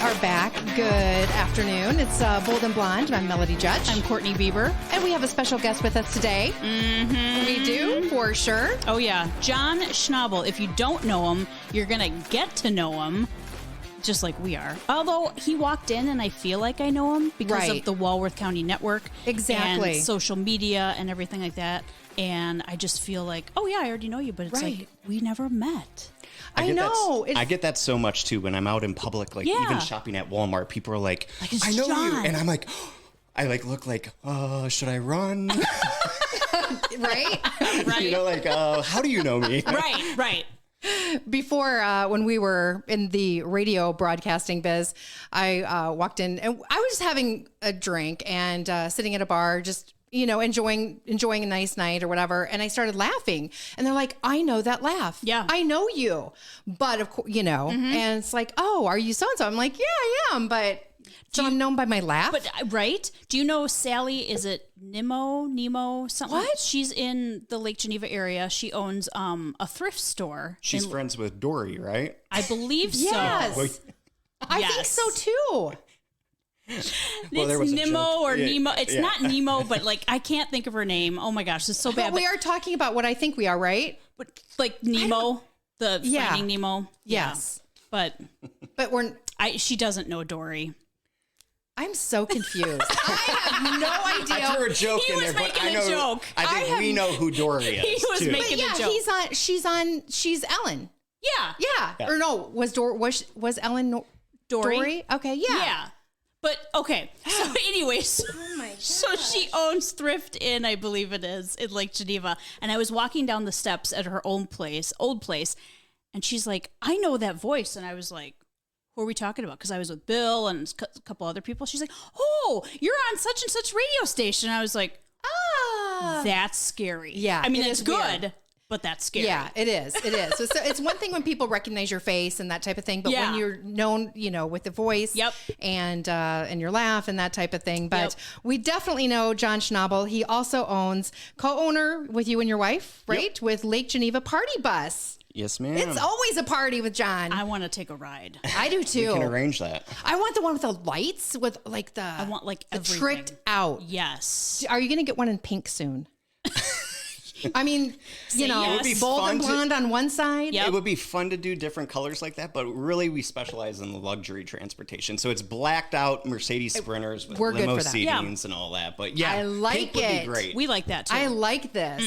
are back. Good afternoon. It's Bold and Blonde. I'm Melody Judge. I'm Courtney Bieber. And we have a special guest with us today. Mm-hmm. We do, for sure. Oh, yeah. Jon Schnabl. If you don't know him, you're going to get to know him, just like we are. Although he walked in and I feel like I know him because of the Walworth County Network. Exactly. And social media and everything like that. And I just feel like, oh, yeah, I already know you, but it's like we never met. I know. I get that so much too when I'm out in public, like even shopping at Walmart. People are like I know Jon. you, and I'm like, I like look like, should I run? Right? You know, like, how do you know me? Right. Before, when we were in the radio broadcasting biz, I walked in and I was just having a drink and sitting at a bar, just enjoying a nice night or whatever. And I started laughing and they're like, I know that laugh. Yeah. I know you. But of course, and it's like, oh, are you so-and-so? I'm like, yeah, I am. But so I'm known by my laugh. But right? Do you know Sally? Is it Nemo, something? What? She's in the Lake Geneva area. She owns a thrift store. She's friends with Dory, right? I believe Yes. so. I think so too. Well, there It's was a Nemo joke. or Yeah, Nemo. It's yeah. not Nemo, but like I can't think of her name. Oh my gosh, it's so bad. But we are talking about what I think we are, right? But like Nemo, the Finding Nemo. Yes. But But she doesn't know Dory. I'm so confused. I have no idea. I threw a joke He in was there, but making I a know. joke. I think we know who Dory is. He was too. making Yeah, a joke. she's Ellen. Yeah. Yeah. Or no, was Ellen Dory? Okay, yeah. Yeah. But okay. So anyways, so she owns Thrift Inn, I believe it is, in Lake Geneva. And I was walking down the steps at her old place, and she's like, I know that voice. And I was like, who are we talking about? Because I was with Bill and a couple other people. She's like, oh, you're on such and such radio station. I was like, that's scary. Yeah, I mean, it it's is good, weird. but that's scary. Yeah, it is. It is. So it's one thing when people recognize your face and that type of thing, but when you're known, with the voice and your laugh and that type of thing. But we definitely know Jon Schnabl. He also co-owner with you and your wife, right? With Lake Geneva Party Bus. Yes, ma'am. It's always a party with Jon. I want to take a ride. I do too. We can arrange that. I want the one with the lights with like the. I want like the everything. tricked out. Yes. Are you going to get one in pink soon? I mean, yes. It would be bold fun and blonde on one side. Yep. It would be fun to do different colors like that, but really we specialize in the luxury transportation. So it's blacked out Mercedes Sprinters with We're good limo for that. seatings and all that. But yeah, I like pink would it. be great. We like that too. I like this.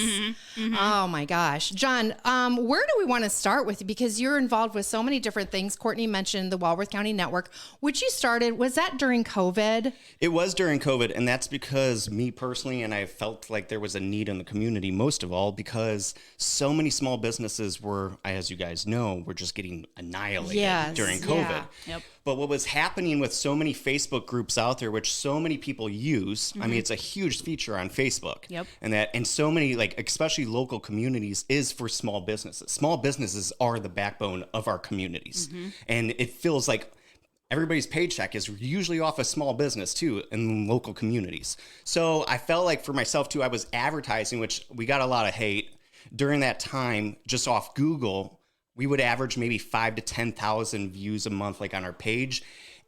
Oh my gosh. Jon, where do we want to start with? Because you're involved with so many different things. Courtney mentioned the Walworth County Network, which you started. Was that during COVID? It was during COVID, and that's because me personally, and I felt like there was a need in the community most of all, because so many small businesses were, as you guys know, were just getting annihilated during COVID. Yeah. Yep. But what was happening with so many Facebook groups out there, which so many people use, I mean, it's a huge feature on Facebook. Yep. And so many, like, especially local communities, is for small businesses. Small businesses are the backbone of our communities. And it feels like everybody's paycheck is usually off a small business too in local communities. So I felt like for myself too, I was advertising, which we got a lot of hate during that time, just off Google. We would average maybe 5,000 to 10,000 views a month, like on our page.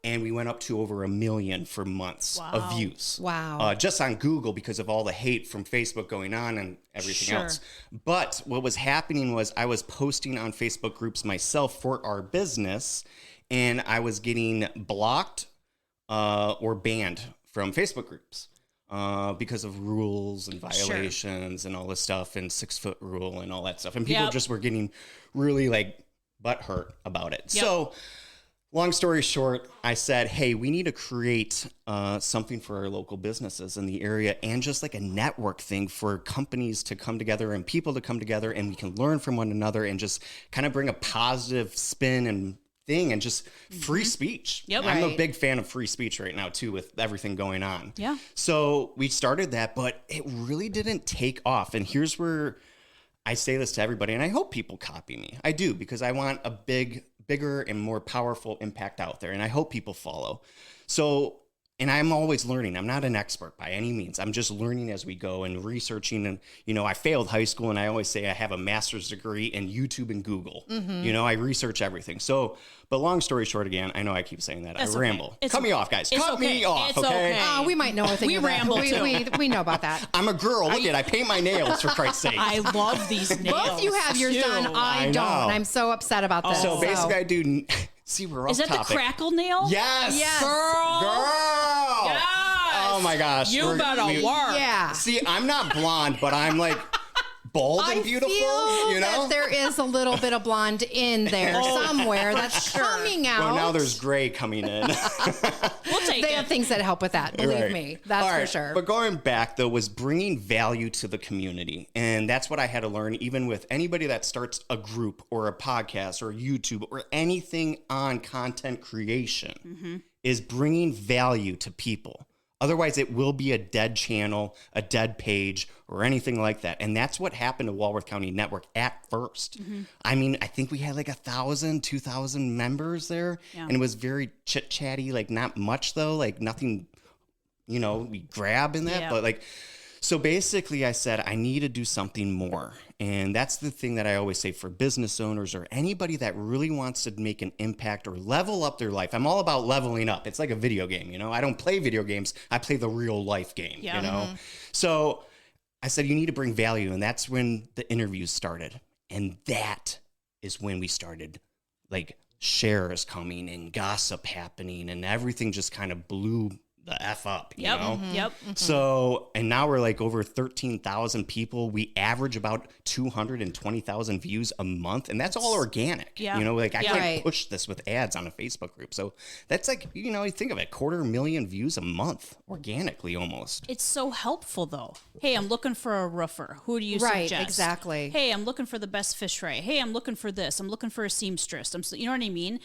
And we went up to over 1 million for months of views. Wow. Just on Google because of all the hate from Facebook going on and everything else. But what was happening was I was posting on Facebook groups myself for our business, and I was getting blocked or banned from Facebook groups because of rules and violations and all this stuff, and 6-foot rule and all that stuff. And people just were getting really like butthurt about it. So long story short, I said, hey, we need to create something for our local businesses in the area, and just like a network thing for companies to come together and people to come together, and we can learn from one another and just kind of bring a positive spin and thing, and just free speech. I'm a big fan of free speech right now too, with everything going on. So we started that, but it really didn't take off. And here's where I say this to everybody, and I hope people copy me. I do, because I want a bigger and more powerful impact out there, and I hope people follow. So and I'm always learning. I'm not an expert by any means. I'm just learning as we go and researching. And, I failed high school, and I always say I have a master's degree in YouTube and Google. I research everything. So, but long story short, again, I know I keep saying that. That's I ramble. Okay. Cut me off, guys. Cut me off, It's okay? We might know a thing. We ramble, too. We know about that. I'm a girl. Look I paint my nails, for Christ's sake. I love these nails. Both you have yours too. done. I don't. I'm so upset about this. So basically, I do... See, we're off Is that topic. the crackle nail? Yes. Yes. Girl. Yes. Oh, my gosh. You better work. Yeah. See, I'm not blonde, but I'm like... bold and beautiful, feel that there is a little bit of blonde in there somewhere that's coming out. Well, now there's gray coming in. We'll take they it. have things that help with that. Believe me, that's for sure. But going back though was bringing value to the community, and that's what I had to learn. Even with anybody that starts a group or a podcast or YouTube or anything on content creation, is bringing value to people. Otherwise, it will be a dead channel, a dead page, or anything like that. And that's what happened to Walworth County Network at first. I mean, I think we had like 1,000, 2,000 members there. Yeah. And it was very chit-chatty, like not much though, like nothing, we grab in that. Yeah. But like, so basically I said, I need to do something more. And that's the thing that I always say for business owners or anybody that really wants to make an impact or level up their life. I'm all about leveling up. It's like a video game, I don't play video games. I play the real life game, So I said, you need to bring value. And that's when the interviews started. And that is when we started like shares coming and gossip happening and everything just kind of blew the F up, you know? Yep. So, and now we're like over 13,000 people. We average about 220,000 views a month. And that's all organic. Yeah. I can't push this with ads on a Facebook group. So that's like, you think of it, 250,000 views a month organically almost. It's so helpful though. Hey, I'm looking for a roofer. Who do you suggest? Right, exactly. Hey, I'm looking for the best fish fry. Hey, I'm looking for this. I'm looking for a seamstress. You know what I mean?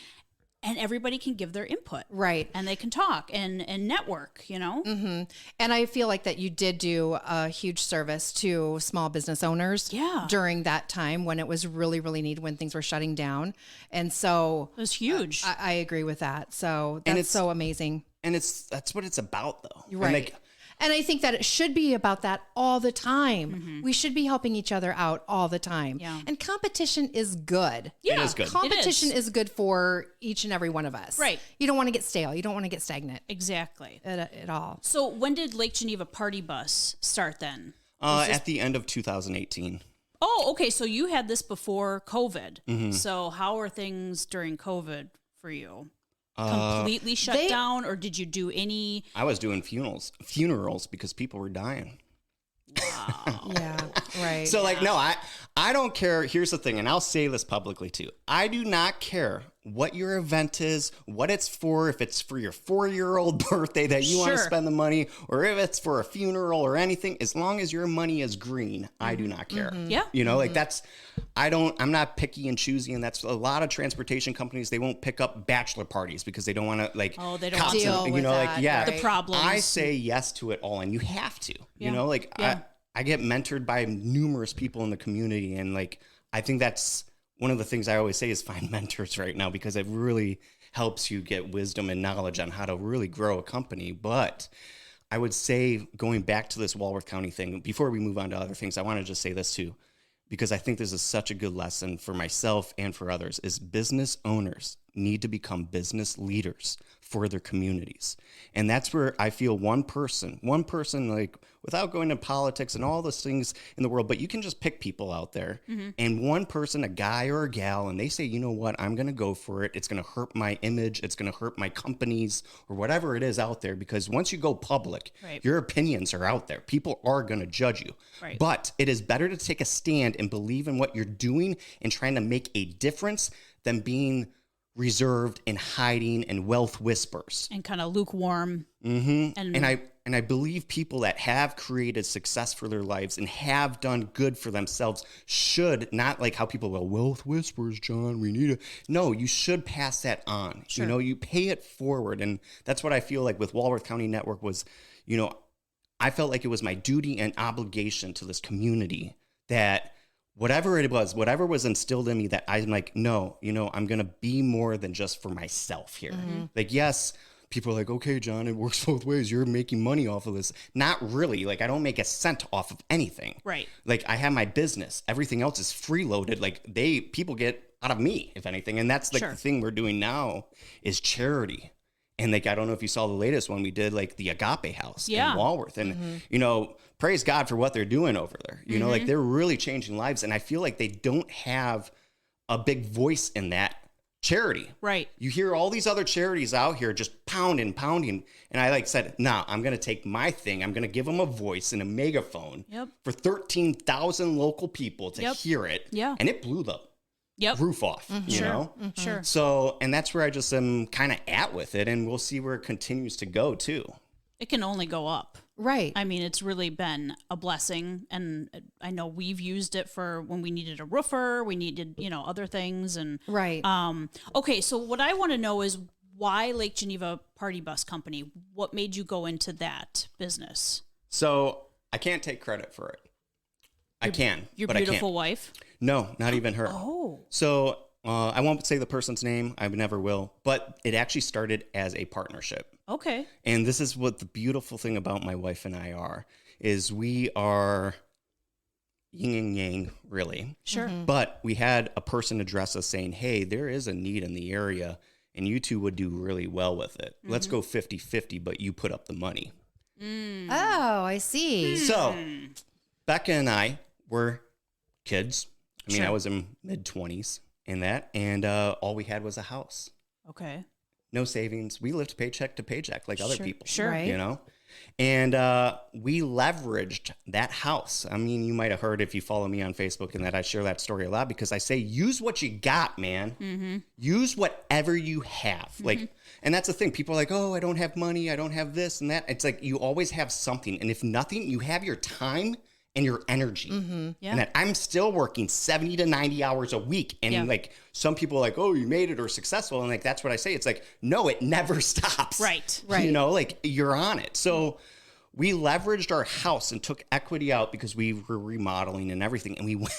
And everybody can give their input. Right. And they can talk and network, And I feel like that you did do a huge service to small business owners during that time when it was really, really needed, when things were shutting down. And so it was huge. I agree with that. So that's so amazing. And that's what it's about though. Right. And I think that it should be about that all the time. We should be helping each other out all the time. Yeah. And competition is good. Yeah, it is good. Competition is good for each and every one of us. Right. You don't want to get stale. You don't want to get stagnant. Exactly. At all. So when did Lake Geneva Party Bus start then? At the end of 2018. Oh, okay. So you had this before COVID. So how are things during COVID for you? Completely shut down, or did you do any? I was doing funerals because people were dying. Wow. Yeah, right. So no, I don't care. Here's the thing, and I'll say this publicly too. I do not care what your event is, what it's for, if it's for your 4-year-old birthday that you want to spend the money, or if it's for a funeral or anything, as long as your money is green, I do not care. Yeah. I'm not picky and choosy, and that's a lot of transportation companies, they won't pick up bachelor parties because they don't want to they don't deal with that, the problems. I say yes to it all, and you have to, I get mentored by numerous people in the community, and I think that's one of the things I always say is find mentors right now, because it really helps you get wisdom and knowledge on how to really grow a company. But I would say, going back to this Walworth County thing, before we move on to other things, I want to just say this too, because I think this is such a good lesson for myself and for others, is business owners need to become business leaders for their communities. And that's where I feel one person, without going into politics and all those things in the world, but you can just pick people out there, and one person, a guy or a gal, and they say, you know what, I'm going to go for it. It's going to hurt my image. It's going to hurt my companies or whatever it is out there. Because once you go public, your opinions are out there. People are going to judge you. Right. But it is better to take a stand and believe in what you're doing and trying to make a difference than being reserved and hiding and wealth whispers and kind of lukewarm. And I believe people that have created success for their lives and have done good for themselves should, not like how people go, wealth whispers, John, we need to. No, you should pass that on. Sure. You pay it forward. And that's what I feel like with Walworth County Network was, I felt like it was my duty and obligation to this community that whatever was instilled in me, that I'm like, no, I'm going to be more than just for myself here. Yes, people are like, okay, John, it works both ways. You're making money off of this. Not really. Like, I don't make a cent off of anything. Right. Like, I have my business. Everything else is freeloaded. Like, people get out of me, if anything. And that's like the thing we're doing now is charity. And like, I don't know if you saw the latest one we did, like the Agape House in Walworth. And, you know, praise God for what they're doing over there. You know, like they're really changing lives. And I feel like they don't have a big voice in that charity. Right. You hear all these other charities out here just pounding. And I like said, nah, I'm going to take my thing. I'm going to give them a voice and a megaphone for 13,000 local people to hear it. Yeah. And it blew the roof off, you know? Sure. So, and that's where I just am kind of at with it. And we'll see where it continues to go too. It can only go up. Right. I mean, it's really been a blessing. And I know we've used it for when we needed a roofer, we needed, you know, other things. And right. Okay. So what I want to know is why Lake Geneva Party Bus Company? What made you go into that business? So I can't take credit for it. I can. Your but beautiful I can't. wife? No, not even her. Oh. So I won't say the person's name. I never will. But it actually started as a partnership. Okay. And this is what the beautiful thing about my wife and I are, is we are yin and yang, really. Sure. But we had a person address us saying, hey, there is a need in the area, and you two would do really well with it. Let's go 50-50, but you put up the money. Oh, I see. So Becca and I were kids. I mean, Sure. I was in mid-20s in that, and all we had was a house. Okay. No savings. We lived paycheck to paycheck like other Sure, people. sure. Right. You know? And we leveraged that house. I mean, you might have heard if you follow me on Facebook and that I share that story a lot because I say, use what you got, man. Use whatever you have. Like, and that's the thing. People are like, oh, I don't have money. I don't have this and that. It's like, you always have something. And if nothing, you have your time and your energy. Yeah. And that I'm still working 70 to 90 hours a week. And like some people are like, oh, you made it or successful. And like, that's what I say. It's like, no, it never stops. Right. Right. You know, like you're on it. So we leveraged our house and took equity out because we were remodeling and everything. And we went,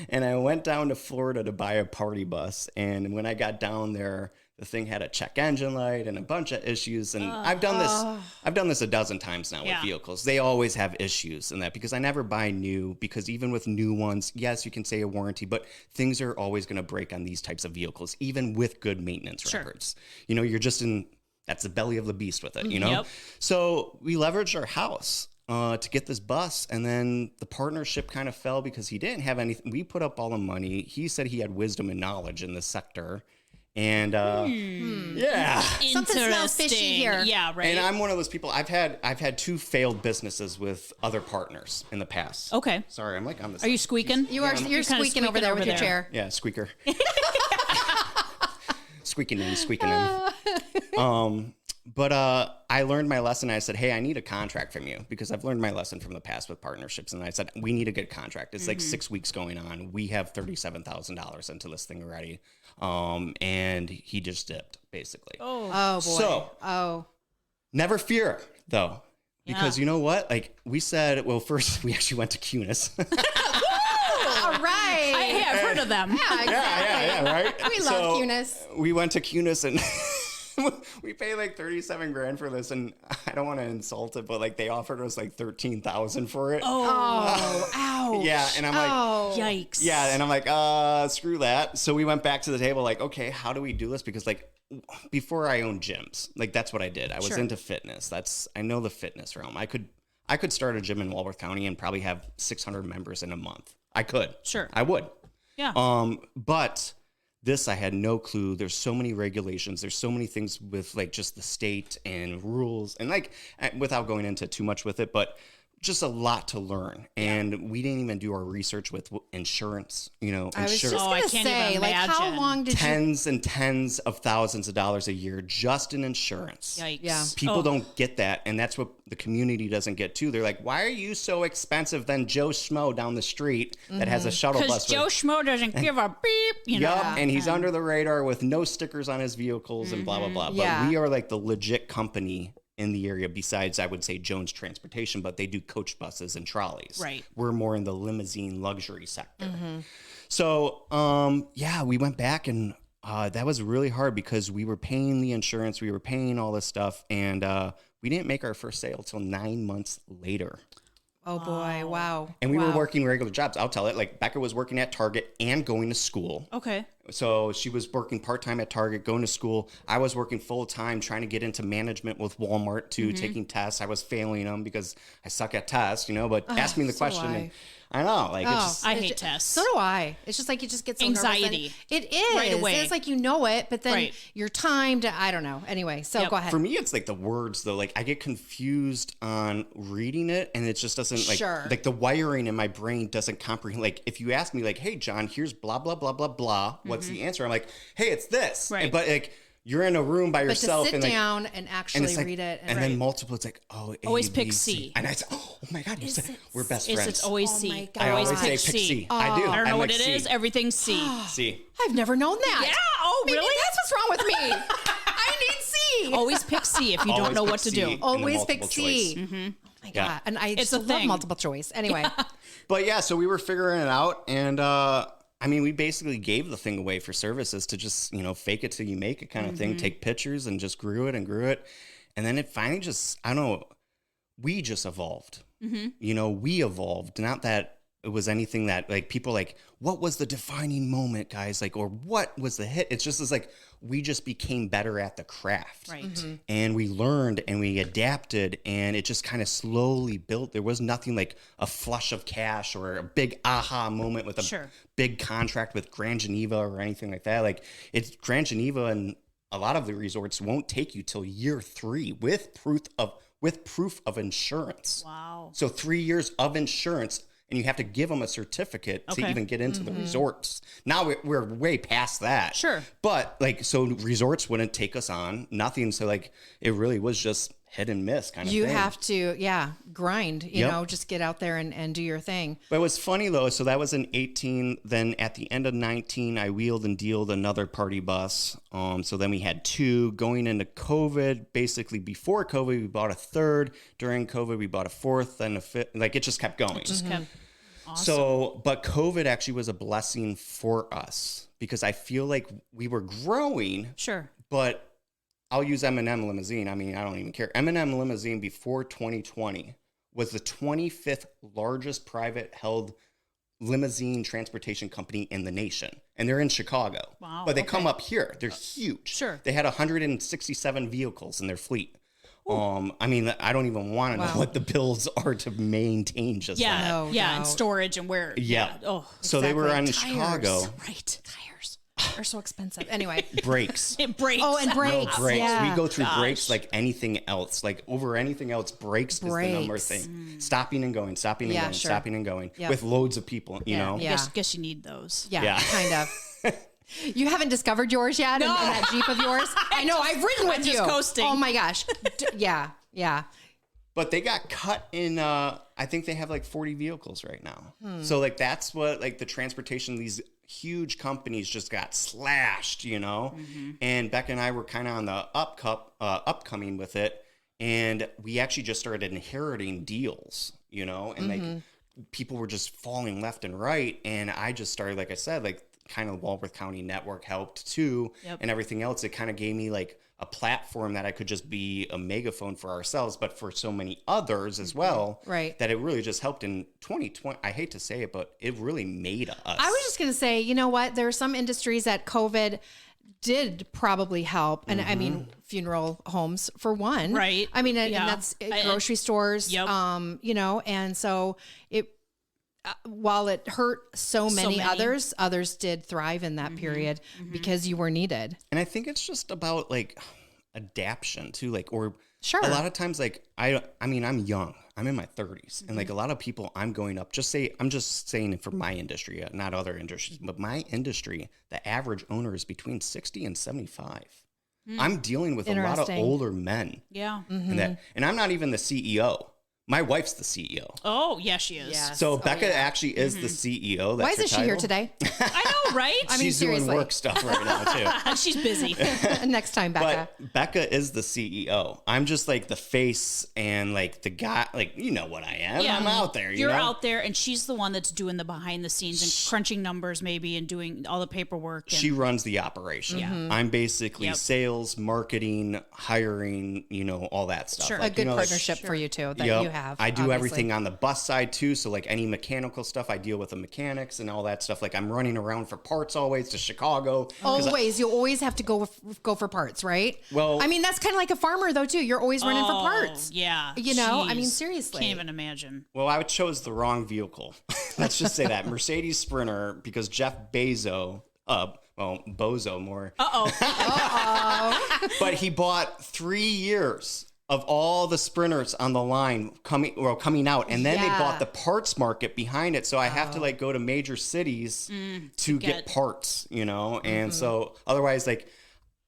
and I went down to Florida to buy a party bus. And when I got down there, the thing had a check engine light and a bunch of issues. And I've done this a dozen times now with vehicles. They always have issues in that because I never buy new, because even with new ones, yes, you can say a warranty, but things are always going to break on these types of vehicles, even with good maintenance records. You know, you're just that's the belly of the beast with it, you know? Yep. So we leveraged our house to get this bus, and then the partnership kind of fell because he didn't have anything. We put up all the money. He said he had wisdom and knowledge in this sector. And yeah, Something smells fishy here. Yeah, right. and I'm one of those people. I've had two failed businesses with other partners in the past. Okay. Sorry, I'm like on this. Are you squeaking? You're kinda squeaking over there with your chair. Yeah, squeaker. Squeaking in. But I learned my lesson. I said, hey, I need a contract from you because I've learned my lesson from the past with partnerships. And I said, we need a good contract. It's like 6 weeks going on. We have $37,000 into this thing already. And he just dipped, basically. Oh boy. So, never fear, though. Because you know what? Like we said, well, first we actually went to Cunis. All right. I've heard of them. Yeah, exactly. yeah, right? We love Cunis. We went to Cunis and we paid like $37,000 for this, and I don't want to insult it, but like they offered us like $13,000 for it. Oh, ouch. Yeah, and I'm like, Yikes. yeah, and I'm like, screw that. So we went back to the table, like, okay, how do we do this? Because like before I owned gyms, like that's what I did. I was into fitness. I know the fitness realm. I could start a gym in Walworth County and probably have 600 members in a month. I could. Sure. I would. Yeah. But this, I had no clue. There's so many regulations. There's so many things with like just the state and rules and like without going into too much with it, but just a lot to learn. And we didn't even do our research with insurance, you know, I was just insurance. going to can't say, even like, how imagine. long did Tens and tens of thousands of dollars a year just in insurance. Yikes. Yeah. People don't get that, and that's what the community doesn't get too. They're like, why are you so expensive than Joe Schmo down the street that has a shuttle Because bus? Joe Schmo doesn't give a beep, you know. Yup, and he's under the radar with no stickers on his vehicles and blah, blah, blah. Yeah. But we are like the legit company in the area besides, I would say, Jones Transportation, but they do coach buses and trolleys. Right. We're more in the limousine luxury sector. So, yeah, we went back and That was really hard because we were paying the insurance, we were paying all this stuff, and we didn't make our first sale till 9 months later. Oh boy, wow. And we were working regular jobs. I'll tell it, like Becca was working at Target and going to school. Okay. So she was working part-time at Target, going to school. I was working full-time trying to get into management with Walmart too, taking tests. I was failing them because I suck at tests, but ask me the question. And I know, like, I hate tests. So do I. It's just like you just get so anxiety. It is. Right away. It's like it, but then you're timed. I don't know. Anyway, so go ahead. For me, it's like the words though. Like I get confused on reading it, and it just doesn't like the wiring in my brain doesn't comprehend. Like if you ask me, like, "Hey, John, here's blah blah blah blah blah. What's the answer?" I'm like, "Hey, it's this." Right. But like. You're in a room by yourself to sit down and actually read it. And then multiple, it's like, always pick C. And I said, oh my God, we're best friends. It's always C. My God. I always say pick C. Oh. I do. I don't know what like it is. Everything's C. C. I've never known that. Yeah. Oh, Maybe really? that's what's wrong with me. I need C. Always pick C if you don't know what to do. Always pick C. Oh my God. And I just love multiple choice. Anyway. But yeah, so we were figuring it out, and we basically gave the thing away for services to just, fake it till you make it kind of thing, take pictures and just grew it. And then it finally just, I don't know, we just evolved. We evolved. Not that it was anything that like people like, what was the defining moment, guys? Like, or what was the hit? It's just like, we just became better at the craft. Right. And we learned and we adapted, and it just kind of slowly built. There was nothing like a flush of cash or a big aha moment with a big contract with Grand Geneva or anything like that. Like it's Grand Geneva, and a lot of the resorts won't take you till year 3 with proof of insurance. Wow. So 3 years of insurance. And you have to give them a certificate to even get into the resorts. Now we're way past that. Sure. But so resorts wouldn't take us on, nothing. So like it really was just hit and miss kind of thing. You have to, grind, you know, just get out there and do your thing. But it was funny though. So that was in 18. Then at the end of 19, I wheeled and dealed another party bus. So then we had 2 going into COVID. Basically before COVID, we bought a 3rd. During COVID, we bought a 4th, then a 5th. Like it just kept going. It just kept. Awesome. So, but COVID actually was a blessing for us because I feel like we were growing. Sure. But I'll use M&M Limousine. I mean, I don't even care. M&M Limousine before 2020 was the 25th largest private held limousine transportation company in the nation. And they're in Chicago. Wow. But they come up here. They're huge. Sure. They had 167 vehicles in their fleet. I don't even want to know what the bills are to maintain just that. And storage and where. Yeah. Oh, so they were in Chicago. Right. Tires are so expensive. Anyway. Brakes. It breaks. Oh, and brakes. Brakes. Yeah. We go through brakes like anything else. Like over anything else, brakes is the number thing. Stopping and going, stopping and going, stopping and going with loads of people, you know? Yeah. Guess you need those. Yeah. Kind of. You haven't discovered yours yet in that Jeep of yours? I know. I've ridden with you. Just coasting. Oh my gosh. Yeah. But they got cut in, I think they have like 40 vehicles right now. So like that's what like the transportation, these huge companies just got slashed, you know? And Becca and I were kind of on the upcoming with it. And we actually just started inheriting deals, you know? And like people were just falling left and right. And I just started, like I said, like kind of the Walworth County network helped too. And everything else. It kind of gave me like a platform that I could just be a megaphone for ourselves, but for so many others as well. Right. That it really just helped in 2020. I hate to say it, but it really made us. I was just going to say, you know what? There are some industries that COVID did probably help. And I mean, funeral homes for one. Right. I mean, and that's grocery stores, you know, and so it, while it hurt so many others did thrive in that period because you were needed. And I think it's just about like adaption too, like, or a lot of times, like, I mean, I'm young, I'm in my 30s and like a lot of people I'm going up, I'm just saying for my industry, not other industries, but my industry, the average owner is between 60 and 75. I'm dealing with a lot of older men. Yeah. And I'm not even the CEO. My wife's the CEO. Oh, yeah, she is. Yes. So Becca actually is the CEO. That's Why isn't she here today? I know, right? I mean, She's doing seriously. work stuff right now too. She's busy. Next time, Becca. But Becca is the CEO. I'm just like the face and like the guy, like, you know what I am. Yeah. I'm out there. You're know? out there, and she's the one that's doing the behind the scenes and crunching numbers maybe and doing all the paperwork. And She runs the operation. Yeah. I'm basically Yep. sales, marketing, hiring, all that stuff. Sure. A Like, good like, partnership for you too that Yep. you have. I do obviously. everything on the bus side too. So like any mechanical stuff, I deal with the mechanics and all that stuff. Like I'm running around for parts always to Chicago. 'Cause Always, you always have to go for parts, right? Well- I mean that's kind of like a farmer though too. You're always running for parts. Yeah. I mean Jeez. seriously. Can't even imagine. Well, I chose the wrong vehicle. Let's just say that Mercedes Sprinter because Jeff Bezos, Bozo more. But he bought 3 years of all the Sprinters on the line coming out, and then they Yeah. bought the parts market behind it. So I have to like go to major cities to get parts, and so otherwise like.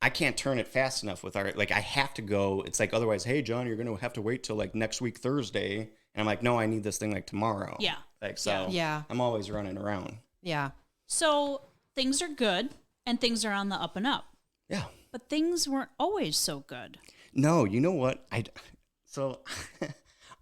I can't turn it fast enough with I have to go. It's like, otherwise, hey, John, you're going to have to wait till like next week, Thursday. And I'm like, no, I need this thing like tomorrow. Yeah. Like, so Yeah. I'm always running around. Yeah. So things are good and things are on the up and up, Yeah. but things weren't always so good. No, you know what? So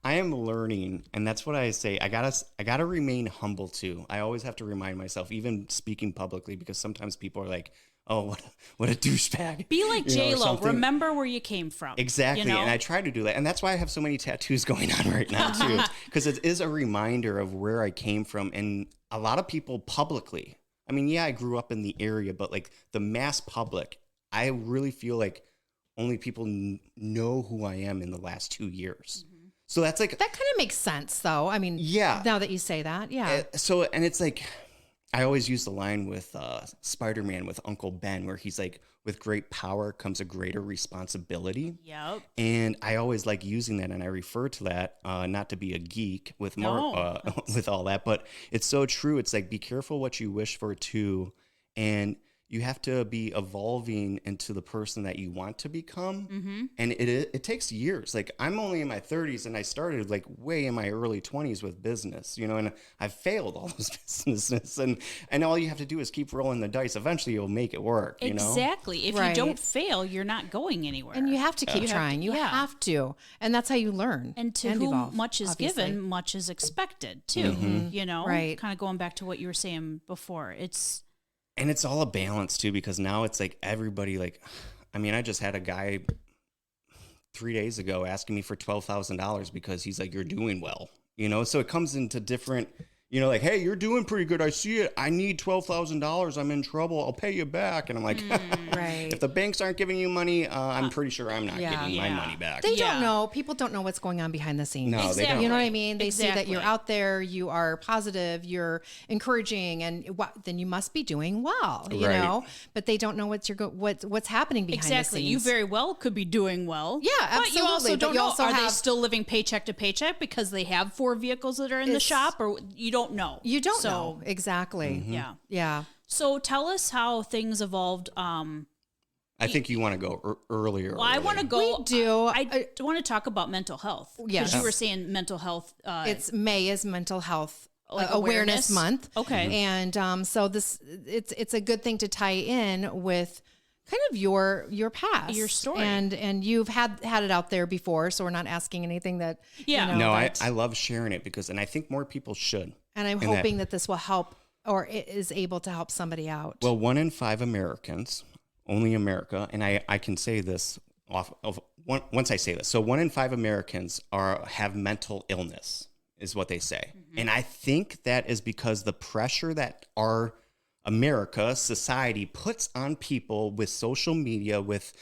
I am learning, and that's what I say. I gotta remain humble too. I always have to remind myself, even speaking publicly, because sometimes people are like, oh, what a douchebag. Be like or J-Lo. something. Remember where you came from. Exactly. And I try to do that. And that's why I have so many tattoos going on right now too. Because it is a reminder of where I came from. And a lot of people publicly, I mean, yeah, I grew up in the area, but like the mass public, I really feel like only people know who I am in the last 2 years. So that's like, That kind of makes sense though. I mean, yeah. now that you say that, yeah. So, and it's like, I always use the line with Spider-Man with Uncle Ben, where he's like, with great power comes a greater responsibility. Yep. And I always like using that, and I refer to that, not to be a geek with with all that, but it's so true. It's like, be careful what you wish for too, and you have to be evolving into the person that you want to become. And it takes years. Like I'm only in my 30s, and I started like way in my early 20s with business, and I've failed all those businesses, and all you have to do is keep rolling the dice. Eventually you'll make it work, Exactly. If you Right. don't fail, you're not going anywhere. And you have to keep trying. You have to. And that's how you learn. And to whom evolve, much is obviously. given, much is expected too. Right. Kind of going back to what you were saying before. And it's all a balance too, because now it's like everybody I just had a guy 3 days ago asking me for $12,000 because he's like, you're doing well, so it comes into different, like, hey, you're doing pretty good. I see it. I need $12,000. I'm in trouble. I'll pay you back. And I'm like, Right. if the banks aren't giving you money, I'm pretty sure I'm not getting my money back. They don't know. People don't know what's going on behind the scenes. No, they don't. You know what I mean? They see that you're Exactly. out there, you are positive, you're encouraging, and then you must be doing well, you Right. know? But they don't know what's happening behind the Exactly. scenes. You very well could be doing well. Yeah, But you also absolutely. don't But you know, also are they have- still living paycheck to paycheck because they have 4 vehicles that are in the It's- shop, or you don't know. You don't So, know. Exactly. Yeah. Yeah. So tell us how things evolved. I think you want to go earlier. Well, I want to go. We do. I want to talk about mental health. Yes. Because you were saying mental health. It's May is Mental Health Like Awareness awareness? Month. Okay. And so it's a good thing to tie in with kind of your past, Your story. and you've had it out there before, so we're not asking anything that Yeah. No, that- I love sharing it and I think more people should. and I'm and that- hoping that this will help, or it is able to help somebody out. Well, 1 in 5 Americans, only America, and I can say this once I say this. So 1 in 5 Americans have mental illness, is what they say. And I think that is because the pressure that our America, society puts on people with social media, with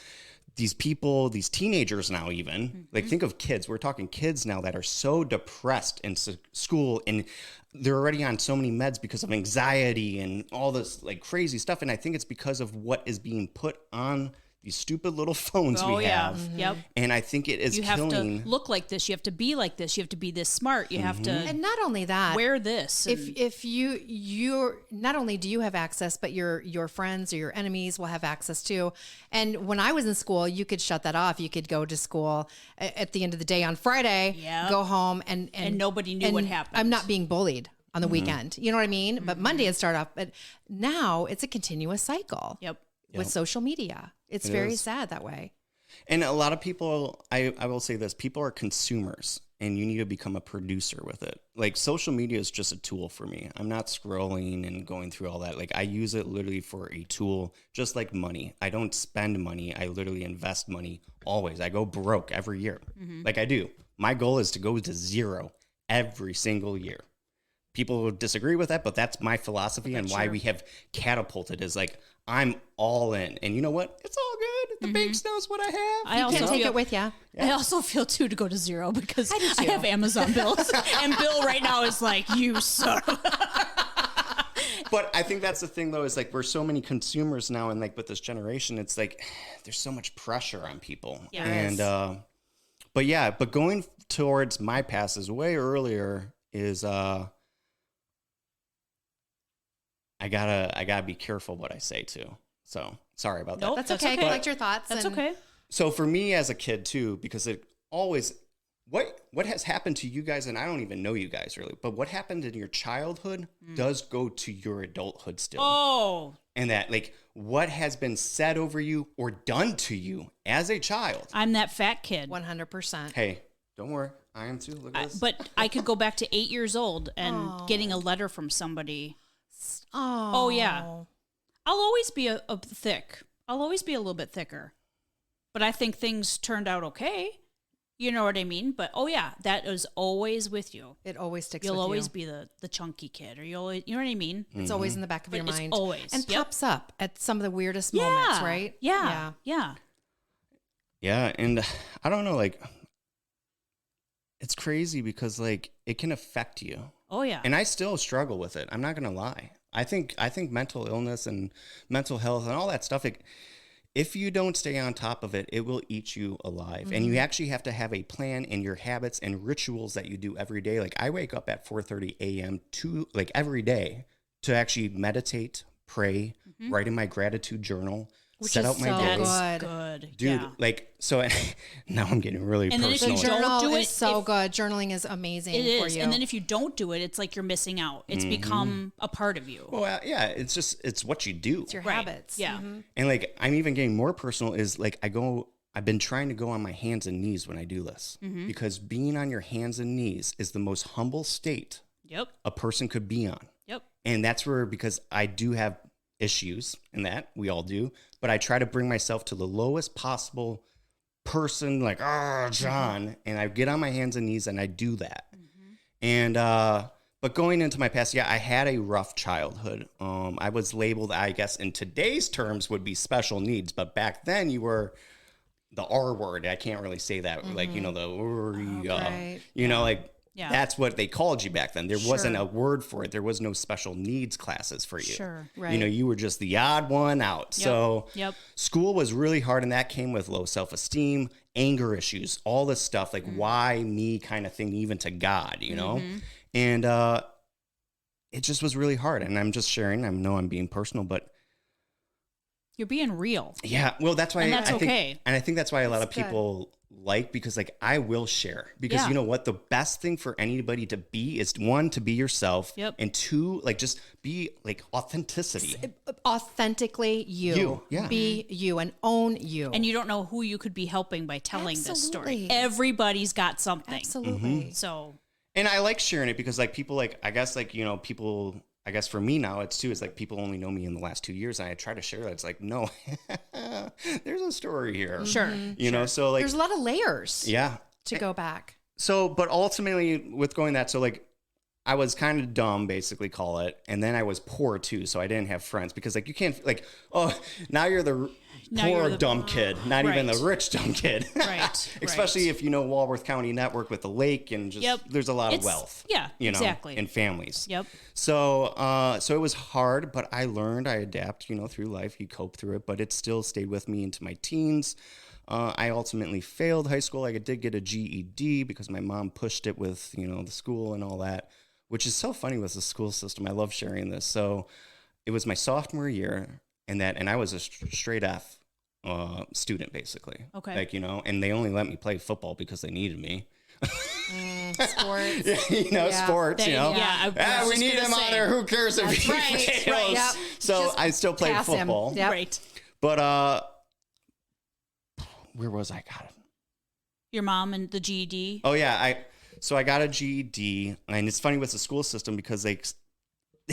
these people, these teenagers now even, like think of kids. We're talking kids now that are so depressed in school, and they're already on so many meds because of anxiety and all this like crazy stuff. And I think it's because of what is being put on these stupid little phones we have. Mm-hmm. Yep. And I think it is you have killing. to look like this. You have to be like this. You have to be this smart. You have to, and not only that, wear this. If you're not only do you have access, but your friends or your enemies will have access too. And when I was in school, you could shut that off. You could go to school at the end of the day on Friday, go home, and nobody knew what happened. I'm not being bullied on the weekend. You know what I mean? But Monday would start off. But now it's a continuous cycle. Yep. With social media. It's very sad that way. And a lot of people, I will say this, people are consumers and you need to become a producer with it. Like social media is just a tool for me. I'm not scrolling and going through all that. Like I use it literally for a tool, just like money. I don't spend money. I literally invest money always. I go broke every year. Like I do. My goal is to go to zero every single year. People disagree with that, but that's my philosophy and why we have catapulted is like, I'm all in. And you know what? It's all good. The bank knows what I have. I also take it with you. Yeah. I also feel too to go to zero because I have Amazon bills. And Bill right now is like, you suck. But I think that's the thing though, is like we're so many consumers now and like with this generation, it's like there's so much pressure on people. Yeah. And but going towards my past is way earlier is I gotta be careful what I say too. So sorry about that. That's okay. Collect your thoughts. That's okay. So for me as a kid too, because it always what has happened to you guys, and I don't even know you guys really, but what happened in your childhood does go to your adulthood still. Oh. And that like what has been said over you or done to you as a child. I'm that fat kid. 100%. Hey, don't worry. I am too. Look at this. But I could go back to 8 years old and getting a letter from somebody. Oh yeah. I'll always be thick. I'll always be a little bit thicker. But I think things turned out okay. You know what I mean? But that is always with you. It always sticks with you. You'll always be the chunky kid, or you know what I mean? It's always in the back of your mind. It's always. And pops up at some of the weirdest moments, right? Yeah. Yeah, and I don't know, like it's crazy because like it can affect you. Oh yeah. And I still struggle with it. I'm not gonna lie. I think mental illness and mental health and all that stuff, if you don't stay on top of it, it will eat you alive. And you actually have to have a plan in your habits and rituals that you do every day. Like I wake up at 4:30 a.m. to like every day to actually meditate, pray, write in my gratitude journal, set out my day. That's good. Dude, like, so now I'm getting really and personal. Then if you don't do it, is so good. Journaling is amazing for you. And then if you don't do it, it's like you're missing out. It's become a part of you. Well, yeah, it's what you do. It's your habits. Yeah. And like, I'm even getting more personal is like, I've been trying to go on my hands and knees when I do this because being on your hands and knees is the most humble state a person could be on. Yep. And that's where, because I do have issues in that, we all do, but I try to bring myself to the lowest possible person, like, John, and I get on my hands and knees and I do that. And but going into my past, I had a rough childhood. I was labeled, I guess in today's terms would be special needs, but back then you were the R word. I can't really say that, like, you know, you know, like that's what they called you back then. There wasn't a word for it. There was no special needs classes for you. Sure, right. You know, you were just the odd one out. So school was really hard, and that came with low self-esteem, anger issues, all this stuff, like why me kind of thing, even to God, you know? And it just was really hard. And I'm just sharing. I know I'm being personal, but you're being real. Yeah. Well, that's why I think, okay. And I think that's why a lot of people like, because like I will share, because you know what, the best thing for anybody to be is, one, to be yourself, and two, like just be like authenticity. Authentically you. Be you and own you. And you don't know who you could be helping by telling this story. Everybody's got something. Absolutely. So. And I like sharing it because like people like, I guess like, you know, people, I guess for me now it's like people only know me in the last 2 years, and I try to share that. It's like, no, there's a story here. Sure. You know, so like there's a lot of layers. Yeah. To go back. So, but ultimately with going that, so like I was kind of dumb, basically, call it. And then I was poor too, so I didn't have friends because like you can't like, oh, now you're the poor dumb kid, not even the rich dumb kid. Right. Especially if you know Walworth County Network with the lake and just there's a lot of wealth. Yeah, you know, exactly. and families. Yep. So so it was hard, but I learned, I adapt, you know, through life. You cope through it, but it still stayed with me into my teens. I ultimately failed high school. I did get a GED because my mom pushed it with, you know, the school and all that, which is so funny with the school system. I love sharing this. So it was my sophomore year and I was a straight F student basically. Okay. Like, you know, and they only let me play football because they needed me. Sports. You know, sports, you know. Yeah, we need him on there. Who cares if he fails? Right. Yep. So Just I still played football. Yep. Right. But where was I? God. Your mom and the GED. Oh yeah, I got a GED, and it's funny with the school system because they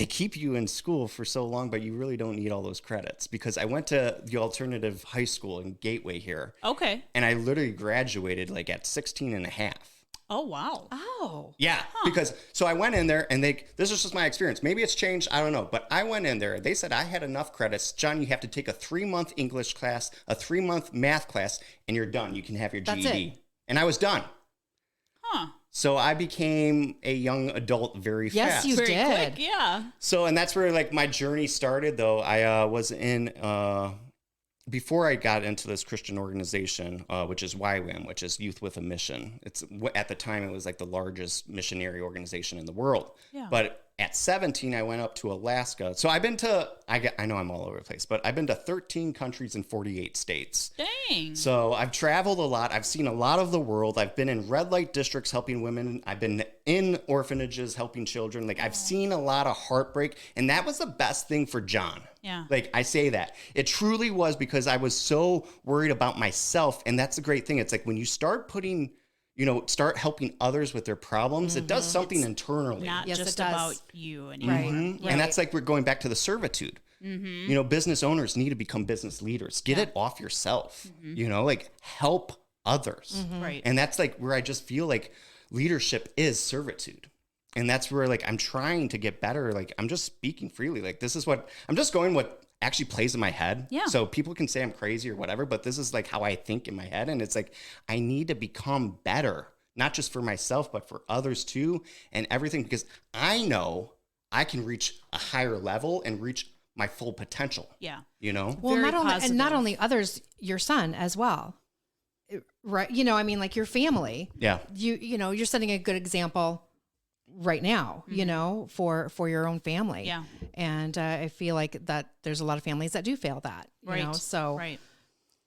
keep you in school for so long, but you really don't need all those credits. Because I went to the alternative high school in Gateway here. Okay. And I literally graduated like at 16 and a half. Oh, wow. Oh. Yeah, because so I went in there and this is just my experience. Maybe it's changed, I don't know. But I went in there, they said I had enough credits. John, you have to take a 3-month English class, a 3-month math class, and you're done. You can have your GED. That's it. And I was done. Huh. So I became a young adult very fast. Yes, you Very did. quick, yeah. So, and that's where like my journey started though. I was in, before I got into this Christian organization, which is YWAM, which is Youth with a Mission. At the time, it was like the largest missionary organization in the world. Yeah. But at 17, I went up to Alaska. So I've been to, I know I'm all over the place, but I've been to 13 countries in 48 states. Dang. So I've traveled a lot. I've seen a lot of the world. I've been in red light districts helping women. I've been in orphanages helping children. Like I've seen a lot of heartbreak. And that was the best thing for John. Yeah. Like I say that. It truly was because I was so worried about myself. And that's the great thing. It's like when you start putting, you know, start helping others with their problems, it does something internally. Not Yes, just it does. about you anymore. Right. Mm-hmm. And that's like we're going back to the servitude. You know, business owners need to become business leaders. Get it off yourself. You know, like help others. Right. And that's like where I just feel like leadership is servitude. And that's where like I'm trying to get better. Like I'm just speaking freely. Like this is what I'm just going what actually plays in my head. Yeah. So people can say I'm crazy or whatever, but this is like how I think in my head. And it's like I need to become better, not just for myself, but for others too, and everything, because I know I can reach a higher level and reach my full potential. Yeah. You know? Well, Very not only positive. and not only others, your son as well. Right. You know, I mean, like your family. Yeah. You know, you're setting a good example right now, you know, for your own family. Yeah. And I feel like that there's a lot of families that do fail that. You know? So Right.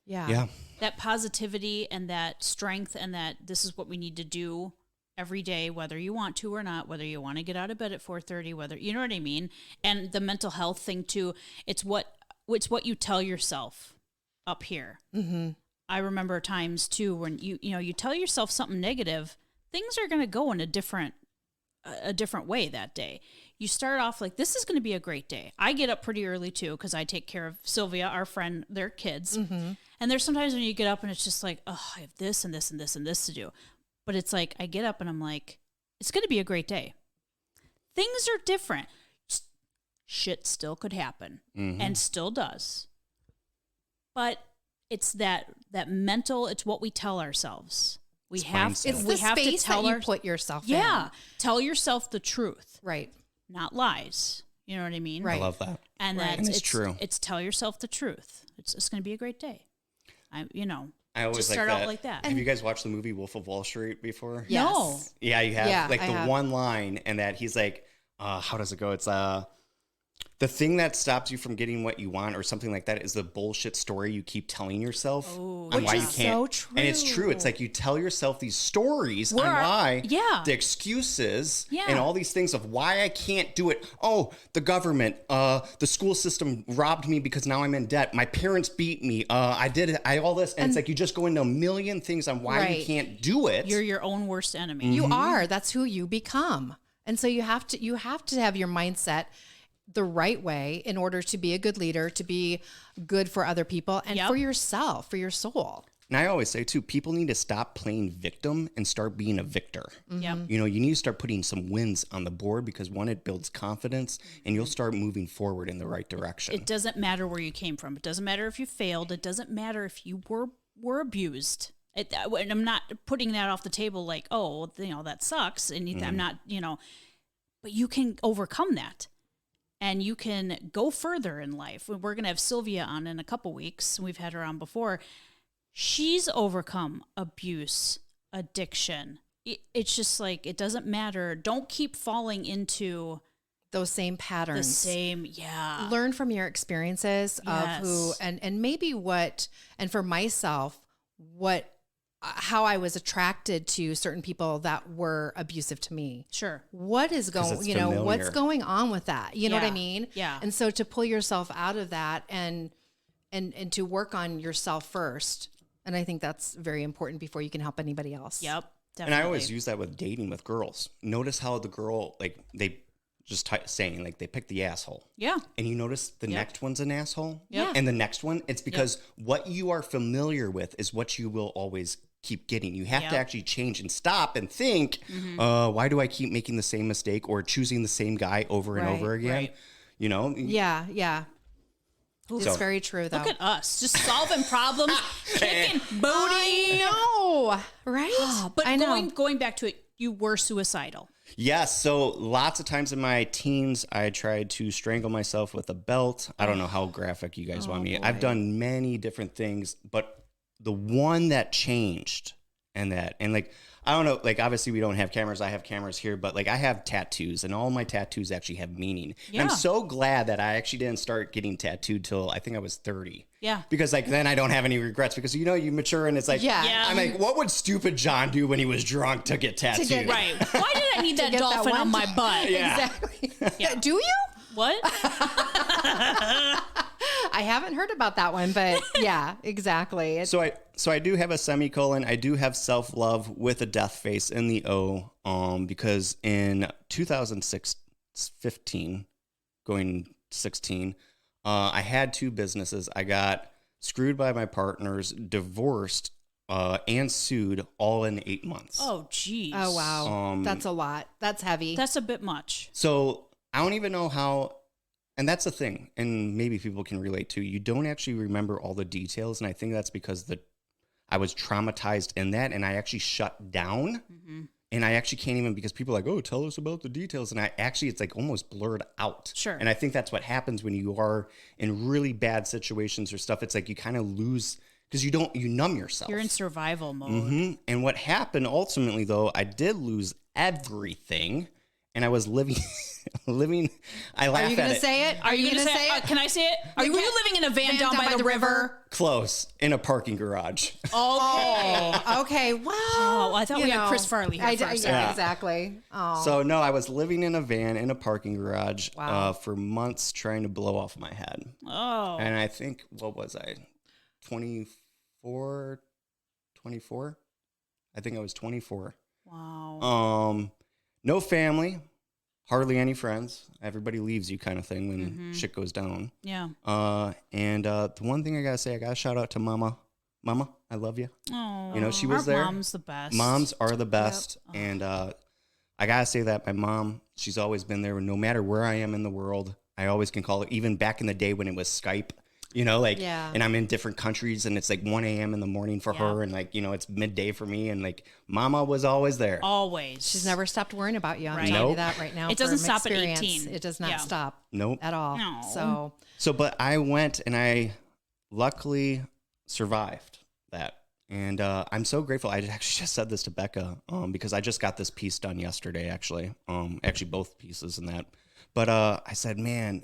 yeah. Yeah. That positivity and that strength and that this is what we need to do every day, whether you want to or not, whether you want to get out of bed at 4:30, whether, you know what I mean? And the mental health thing too, it's what you tell yourself up here. Mm-hmm. I remember times too, when you tell yourself something negative, things are going to go in a different way that day. You start off like, this is going to be a great day. I get up pretty early too, because I take care of Sylvia, our friend, their kids. Mm-hmm. And there's sometimes when you get up and it's just like, oh, I have this and this and this and this to do. But it's like, I get up and I'm like, it's going to be a great day. Things are different. Shit still could happen and still does. But it's that mental, it's what we tell ourselves. We have mindset. It's the space that you put yourself in. Yeah. Tell yourself the truth. Right. Not lies. You know what I mean? Right. I love that. And Right. that's And it's true. It's tell yourself the truth. It's going to be a great day. I always just like start that. out like that. Have you guys watched the movie Wolf of Wall Street before? Yes. No. Yeah, you have. Yeah, like I the have. one line and that he's like, how does it go? It's the thing that stops you from getting what you want or something like that is the bullshit story you keep telling yourself on Which why you is can't. so true. And it's true. It's like you tell yourself these stories on Where are- why, yeah. the excuses Yeah. and all these things of why I can't do it. Oh, the government, the school system robbed me because now I'm in debt. My parents beat me. I all this. And it's like you just go into a million things on why you Right. can't do it. You're your own worst enemy. You are. That's who you become. And so you have to have your mindset the right way in order to be a good leader, to be good for other people and Yep. for yourself, for your soul. And I always say too, people need to stop playing victim and start being a victor. Yep. You know, you need to start putting some wins on the board because one, it builds confidence and you'll start moving forward in the right direction. It doesn't matter where you came from. It doesn't matter if you failed. It doesn't matter if you were abused. And I'm not putting that off the table like, oh, you know, that sucks. And I'm not, you know, but you can overcome that. And you can go further in life. We're going to have Sylvia on in a couple weeks. We've had her on before. She's overcome abuse, addiction. It's just like, it doesn't matter. Don't keep falling into those same patterns. Learn from your experiences of who, and maybe what, and for myself, how I was attracted to certain people that were abusive to me. Sure. What is going, you know, what's going on with that? You know what I mean? Yeah. And so to pull yourself out of that and to work on yourself first. And I think that's very important before you can help anybody else. Yep. Definitely. And I always use that with dating with girls. Notice how the girl, like, they just saying, like, they pick the asshole. Yeah. And you notice the next one's an asshole. Yeah. And the next one, it's because what you are familiar with is what you will always keep getting. You have to actually change and stop and think, why do I keep making the same mistake or choosing the same guy over and over again? Right. You know? Yeah. It's very true, though. Look at us, just solving problems, kicking booty. I know, right? But going back to it, you were suicidal. Yes. So lots of times in my teens, I tried to strangle myself with a belt. I don't know how graphic you guys want me. I've done many different things, but the one that changed and like, I don't know, like, obviously we don't have cameras. I have cameras here, but like, I have tattoos and all my tattoos actually have meaning. Yeah. And I'm so glad that I actually didn't start getting tattooed till I think I was 30. Yeah. Because like, then I don't have any regrets because, you know, you mature and it's like, I'm like, what would stupid John do when he was drunk to get tattooed? Right. Why did I need that dolphin on my butt? Yeah. Exactly. Yeah. Do you? What? I haven't heard about that one, but yeah, exactly. So I do have a semicolon. I do have self-love with a death face in the O, because in 2015, going 16, I had two businesses. I got screwed by my partners, divorced, and sued all in 8 months. Oh, geez. Oh, wow. That's a lot. That's heavy. That's a bit much. So I don't even know how. And that's the thing, and maybe people can relate to. You don't actually remember all the details, and I think that's because I was traumatized in that, and I actually shut down, and I actually can't even, because people are like, oh, tell us about the details, and it's like almost blurred out. Sure. And I think that's what happens when you are in really bad situations or stuff. It's like you kind of lose, because you numb yourself. You're in survival mode. And what happened ultimately, though, I did lose everything. And I was living. I laugh at it. Are you going to say it? Are you going to say it? Can I say it? Were you living in a van down by the river? Close. In a parking garage. Okay. Oh, okay. Well, I thought we had Chris Farley here first. Yeah, exactly. Oh. So, no, I was living in a van in a parking garage for months trying to blow off my head. Oh. And I think, what was I? 24? I think I was 24. Wow. No family, hardly any friends. Everybody leaves you, kind of thing, when shit goes down. Yeah. And the one thing I gotta say, I gotta shout out to Mama. Mama, I love you. Oh, you know, she was there. Mom's the best. Moms are the best. Yep. And I gotta say that my mom, she's always been there. No matter where I am in the world, I always can call her. Even back in the day when it was Skype. You know, like, and I'm in different countries and it's like 1 a.m. in the morning for her. And like, you know, it's midday for me. And like, Mama was always there. Always. She's never stopped worrying about you. I'm telling you that right now. It doesn't stop at 18. It does not stop. Nope. At all. No. So, but I went and I luckily survived that. And I'm so grateful. I actually just said this to Becca because I just got this piece done yesterday, actually. Actually, both pieces and that. But I said, man,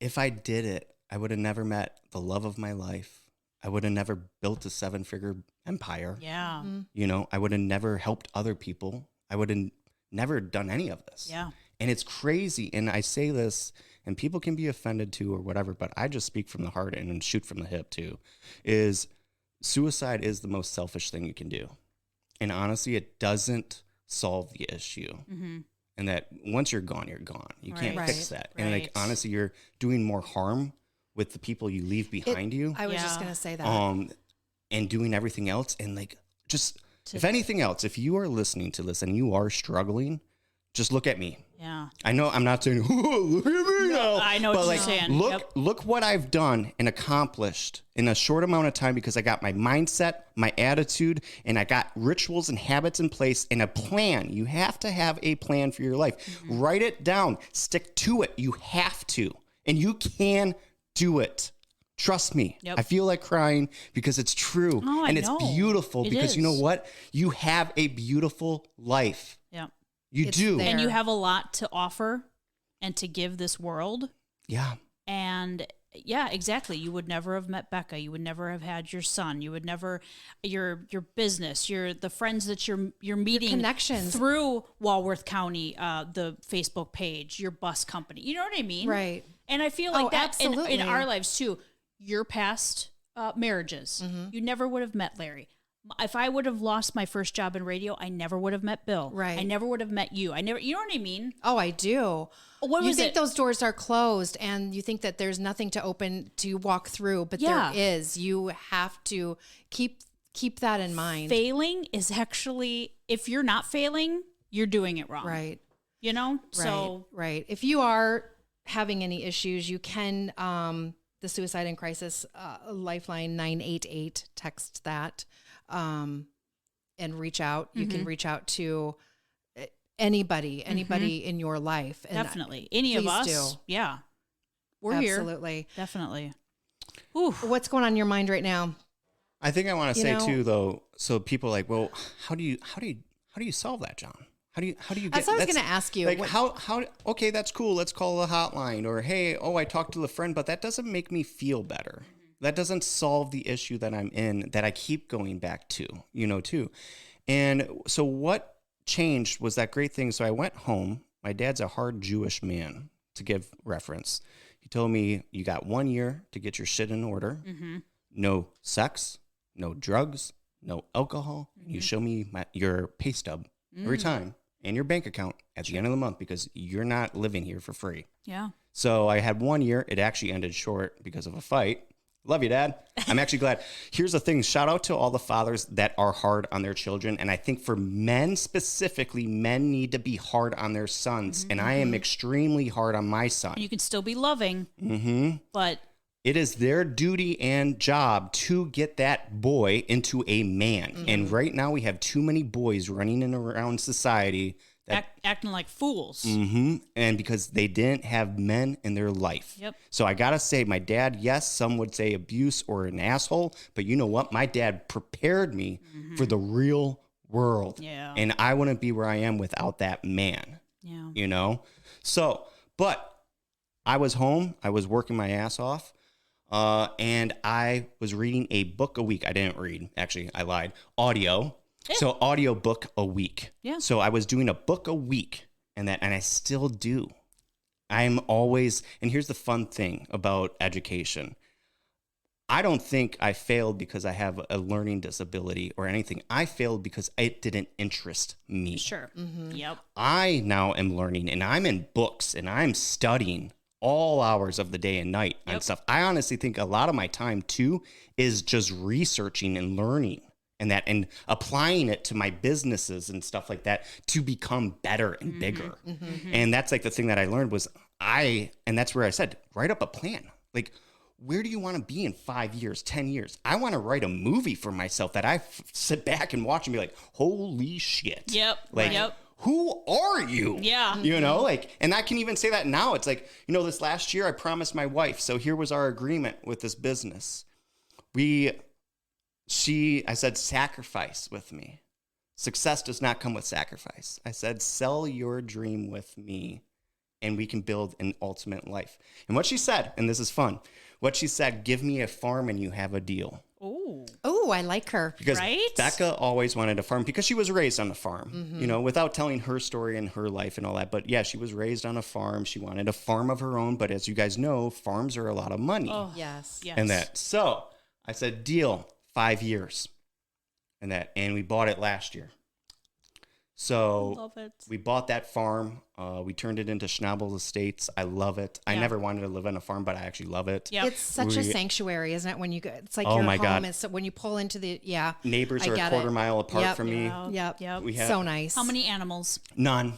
if I did it, I would have never met the love of my life. I would have never built a 7-figure empire. Yeah. Mm-hmm. You know, I would have never helped other people. I would have never done any of this. Yeah. And it's crazy. And I say this, and people can be offended too or whatever, but I just speak from the heart and shoot from the hip too, is suicide is the most selfish thing you can do. And honestly, it doesn't solve the issue. Mm-hmm. And that once you're gone, you're gone. You can't fix that. And like, honestly, you're doing more harm with the people you leave behind you. I was just going to say that. and doing everything else. And like, just if anything else, if you are listening to this and you are struggling, just look at me. Yeah. I know I'm not saying, oh, look at me now. I know what you're saying. Look what I've done and accomplished in a short amount of time, because I got my mindset, my attitude, and I got rituals and habits in place and a plan. You have to have a plan for your life. Mm-hmm. Write it down. Stick to it. You have to. And you can do it. Trust me. Yep. I feel like crying because it's true. Oh, and it's beautiful because you know what? You have a beautiful life. Yeah. You do. There. And you have a lot to offer and to give this world. Yeah. And yeah, exactly. You would never have met Becca. You would never have had your son. You would never, your business, the friends that you're meeting, your connections through Walworth County, the Facebook page, your bus company. You know what I mean? Right. And I feel like that absolutely. in our lives too. Your past marriages, you never would have met Larry. If I would have lost my first job in radio, I never would have met Bill. Right. I never would have met you. You know what I mean? Oh, I do. What was you think those doors are closed and you think that there's nothing to open to walk through, but there is. You have to keep that in mind. Failing is actually, if you're not failing, you're doing it wrong. Right. You know? Right. So right. If you are having any issues, you can the Suicide and Crisis Lifeline 988, text that. And reach out. You can reach out to anybody in your life. And definitely. Any of us. Do. Yeah. We're Absolutely. Here. Definitely. Ooh. What's going on in your mind right now? I think I want to say too, though, so people are like, well, how do you solve that, John? How do you get? That's what I was going to ask you. Like how? Okay, that's cool. Let's call the hotline. Or hey, I talked to a friend, but that doesn't make me feel better. That doesn't solve the issue that I'm in, that I keep going back to, too. And so what changed was that great thing. So I went home. My dad's a hard Jewish man, to give reference. He told me, you got 1 year to get your shit in order. Mm-hmm. No sex, no drugs, no alcohol. Mm-hmm. You show me your pay stub every time and your bank account at the end of the month, because you're not living here for free. Yeah. So I had 1 year. It actually ended short because of a fight. Love you, Dad. I'm actually glad. Here's the thing. Shout out to all the fathers that are hard on their children. And I think for men specifically, men need to be hard on their sons. Mm-hmm. And I am extremely hard on my son. You can still be loving, but it is their duty and job to get that boy into a man. Mm-hmm. And right now we have too many boys running in around society acting like fools. Mm-hmm. And because they didn't have men in their life. Yep. So I got to say, my dad, yes, some would say abuse or an asshole, but you know what? My dad prepared me for the real world. Yeah. And I wouldn't be where I am without that man. Yeah. So, but I was home. I was working my ass off. And I was reading a book a week. I didn't read. Actually, I lied. Audio. Yeah. So audio book a week. Yeah. So I was doing a book a week, and I still do. I'm always, and here's the fun thing about education. I don't think I failed because I have a learning disability or anything. I failed because it didn't interest me. Sure. Mm-hmm. Yep. I now am learning, and I'm in books, and I'm studying all hours of the day and night on stuff. I honestly think a lot of my time too is just researching and learning. And applying it to my businesses and stuff like that to become better and bigger. Mm-hmm. And that's like the thing that I learned was and that's where I said, write up a plan. Like, where do you want to be in 5 years, 10 years? I want to write a movie for myself that I sit back and watch and be like, holy shit. Yep. Like, who are you? Yeah. And I can even say that now. It's like, this last year I promised my wife. So here was our agreement with this business. I said, sacrifice with me. Success does not come with sacrifice. I said, sell your dream with me and we can build an ultimate life. And what she said, and this is fun, give me a farm and you have a deal. Oh, I like her. Because Becca always wanted a farm because she was raised on a farm, without telling her story and her life and all that. But yeah, she was raised on a farm. She wanted a farm of her own. But as you guys know, farms are a lot of money. Oh, yes. And that. So I said, deal. 5 years and we bought it last year. So Love it. we bought that farm. We turned it into Schnabl Estates. I love it. I never wanted to live on a farm, but I actually love it. Yep. It's such a sanctuary, isn't it? When you go, it's like Oh your my home. God. It's when you pull into the Neighbors I are a get quarter it. mile apart from me. Yep. We have So nice. How many animals? None.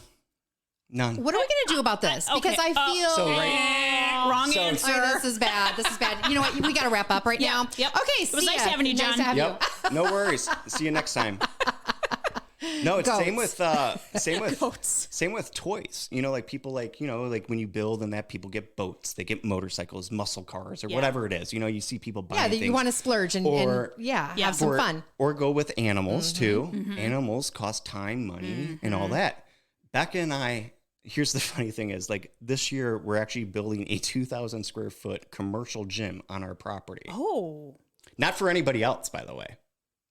What are we going to do about this? Okay. Because I feel So Wrong So- answer. Oh, this is bad. This is bad. You know what? We got to wrap up right now. Yep. Okay. It was see nice ya. having you, John. Nice to have you. Yep. No worries. See you next time. No, it's same with Goats. same with toys. You know, like people like when you build and that people get boats, they get motorcycles, muscle cars, or whatever it is. You know, you see people buying things. You want to splurge and have some fun. Or go with animals too. Animals cost time, money, and all that. Becca and I. Here's the funny thing is, like, this year we're actually building a 2,000 square foot commercial gym on our property. Oh. Not for anybody else, by the way.